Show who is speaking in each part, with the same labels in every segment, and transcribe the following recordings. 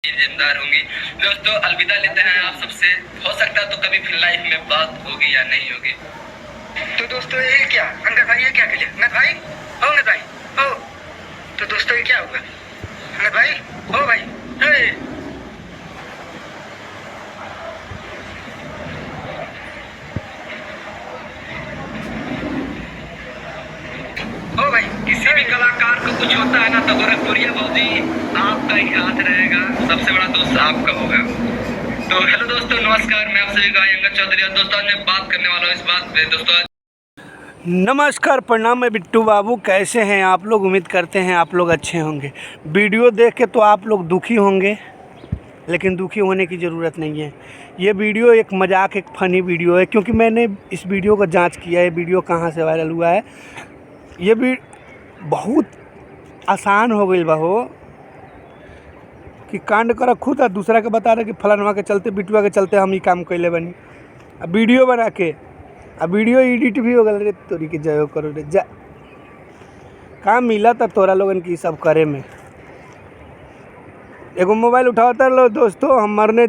Speaker 1: जिम्मेदार होंगी। दोस्तों अलविदा लेते हैं आप सबसे। हो सकता है तो कभी फिर लाइफ में बात होगी या नहीं होगी।
Speaker 2: तो दोस्तों ये क्या अंगद भाई, ये क्या के लिए अंगद भाई हो, अंगद भाई हो। तो दोस्तों ये क्या हुआ अंगद भाई हो भाई हे। हो भाई
Speaker 1: किसी भी कलाकार को कुछ होता है ना तो गोरखपुरिया भाजी आपका ही हाथ रहेगा, सबसे बड़ा दोस्त आपका होगा। तो हेलो दोस्तों, नमस्कार, मैं आप सभी का अंगद चौधरी और दोस्तों आज मैं बात करने वाला हूँ इस बात पे। दोस्तों
Speaker 3: नमस्कार, प्रणाम, मैं बिट्टू बाबू। कैसे हैं आप लोग? उम्मीद करते हैं आप लोग अच्छे होंगे। वीडियो देख के तो आप लोग दुखी होंगे, लेकिन दुखी होने की ज़रूरत नहीं है। ये वीडियो एक मजाक, एक फ़नी वीडियो है, क्योंकि मैंने इस वीडियो का जांच किया है। वीडियो कहाँ से वायरल हुआ है, ये भी बहुत आसान हो गई बहो कि कांड कर खुद और दूसरा के बता रहे कि फलानवा के चलते, बिटुआ के चलते हम ही काम कैले बनी। अब वीडियो बना के अब वीडियो एडिट भी हो गल रे, तोरी के जय करो रे जा। काम मिला था तोरा लोगन की सब करे में। एगो मोबाइल उठाता लो दोस्तों, हम मरने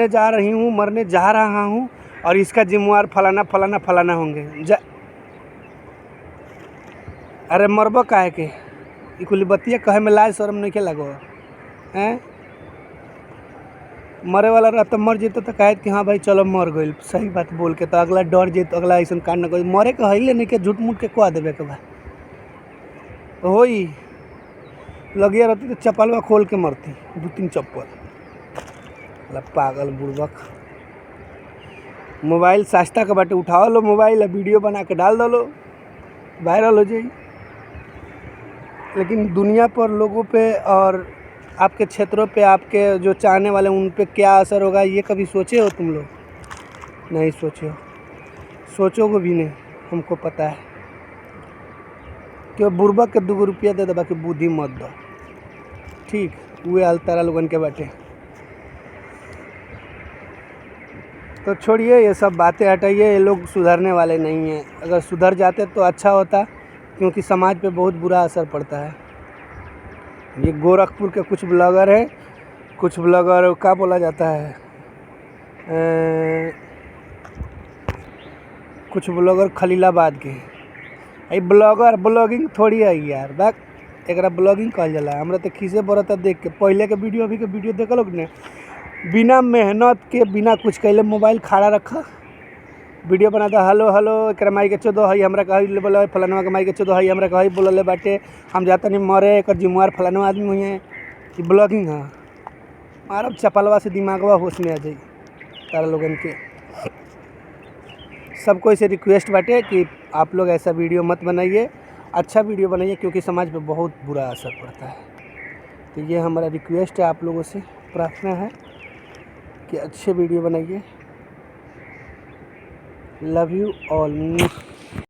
Speaker 3: जा रही हूँ और इसका जिम्मेवार फलाना फलाना फलाना होंगे जा। अरे मरबो काहे के? ई कुल बतिया कहे में लाज शर्म नहीं के लगो हैं? मरे वाला रह तो मर जेतो तो कहे कि हाँ भाई चलो मर गई, सही बात बोल के, तो अगला डर जेतो, अगला ऐसा कांड न कर। मरे के हईले नहीं के झूठ मूठ के कह देवे के बा हो ही लगिया रहती तो चप्पलवा खोल के मरती, 2-3 चप्पल। पागल बुड़बक। मोबाइल सस्ता के बाटे, उठाओ लो मोबाइल, वीडियो बना के डाल दो, वायरल हो जाए। लेकिन दुनिया पर लोगों पे और आपके क्षेत्रों पे, आपके जो चाहने वाले उन पे क्या असर होगा, ये कभी सोचे हो तुम लोग? नहीं सोचे हो, सोचोगे भी नहीं, हमको पता है। क्यों बुर्बक के 2 रुपया दे दे, बाकी बुद्धि मत दो, ठीक? वे हाल तारा लोगन के बाटे। तो छोड़िए ये सब बातें, हटाइए। ये लोग सुधरने वाले नहीं हैं। अगर सुधर जाते तो अच्छा होता, क्योंकि समाज पे बहुत बुरा असर पड़ता है। ये गोरखपुर के कुछ ब्लॉगर हैं, कुछ ब्लॉगर क्या बोला जाता है, कुछ ब्लॉगर खलीलाबाद के हैं। ये ब्लॉगर ब्लॉगिंग थोड़ी है यार, बात एकरा ब्लॉगिंग कहल जाला। हमरा तो खीसे बरता देख के, पहले के वीडियो अभी के वीडियो देख लोग ने, बिना मेहनत के, बिना कुछ कैले मोबाइल खड़ा रखा, वीडियो बनाता, हेलो हेलो एक माई के 14 है, हमरा कही बोला फलानवा के माई के 14 है, हमरा कही बोलले बाटे, हम जाता नहीं मरे, एक जिम्मेवार फलानवा आदमी हुई है। ये ब्लॉगिंग है। मारब चपलवा से दिमागवा होश में आ जाए तारा लोगन के। सबको इसे रिक्वेस्ट बाटे कि आप लोग ऐसा वीडियो मत बनाइए, अच्छा वीडियो बनाइए, क्योंकि समाज पे बहुत बुरा असर पड़ता है। तो ये हमारा रिक्वेस्ट है, आप लोगों से प्रार्थना है कि अच्छे वीडियो बनाइए। Love you all.